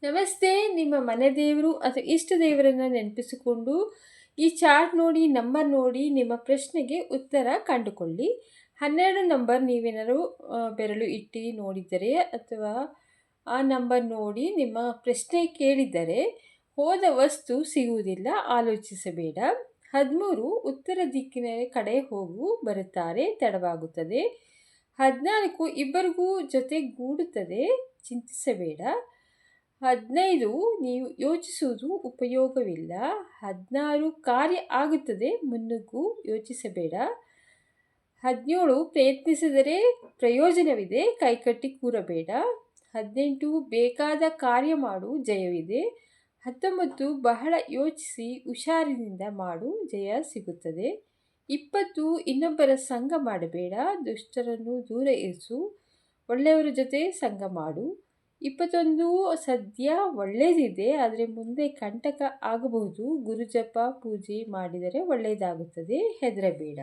ನಮಸ್ತೆ. ನಿಮ್ಮ ಮನೆ ದೇವರು ಅಥವಾ ಇಷ್ಟ ದೇವರನ್ನು ನೆನಪಿಸಿಕೊಂಡು ಈ ಚಾರ್ಟ್ ನೋಡಿ, ನಂಬರ್ ನೋಡಿ ನಿಮ್ಮ ಪ್ರಶ್ನೆಗೆ ಉತ್ತರ ಕಂಡುಕೊಳ್ಳಿ. 12 ನಂಬರ್ ನೀವೇನಾದ್ರು ಬೆರಳು ಇಟ್ಟು ನೋಡಿದರೆ ಅಥವಾ ಆ ನಂಬರ್ ನೋಡಿ ನಿಮ್ಮ ಪ್ರಶ್ನೆ ಕೇಳಿದರೆ ಹೋದ ವಸ್ತು ಸಿಗುವುದಿಲ್ಲ, ಆಲೋಚಿಸಬೇಡ. 13 ಉತ್ತರ ದಿಕ್ಕಿನ ಕಡೆ ಬರುತ್ತಾರೆ, ತಡವಾಗುತ್ತದೆ. 14 ಇಬ್ಬರಿಗೂ ಜೊತೆಗೂಡುತ್ತದೆ, ಚಿಂತಿಸಬೇಡ. 15 ನೀವು ಯೋಚಿಸುವುದು ಉಪಯೋಗವಿಲ್ಲ. 16 ಕಾರ್ಯ ಆಗುತ್ತದೆ, ಮುನ್ನುಗ್ಗು, ಯೋಚಿಸಬೇಡ. 17 ಪ್ರಯತ್ನಿಸಿದರೆ ಪ್ರಯೋಜನವಿದೆ, ಕೈಕಟ್ಟಿ ಕೂರಬೇಡ. 18 ಬೇಕಾದ ಕಾರ್ಯ ಮಾಡು, ಜಯವಿದೆ. 19 ಬಹಳ ಯೋಚಿಸಿ ಹುಷಾರಿನಿಂದ ಮಾಡು, ಜಯ ಸಿಗುತ್ತದೆ. 20 ಇನ್ನೊಬ್ಬರ ಸಂಗ ಮಾಡಬೇಡ, ದುಷ್ಟರನ್ನು ದೂರ ಇರಿಸು, ಒಳ್ಳೆಯವರ ಜೊತೆ ಸಂಗ ಮಾಡು. 21 ಸದ್ಯ ಒಳ್ಳೆಯದಿದೆ, ಆದರೆ ಮುಂದೆ ಕಂಟಕ ಆಗಬಹುದು. ಗುರುಜಪ ಪೂಜೆ ಮಾಡಿದರೆ ಒಳ್ಳೆಯದಾಗುತ್ತದೆ, ಹೆದರಬೇಡ.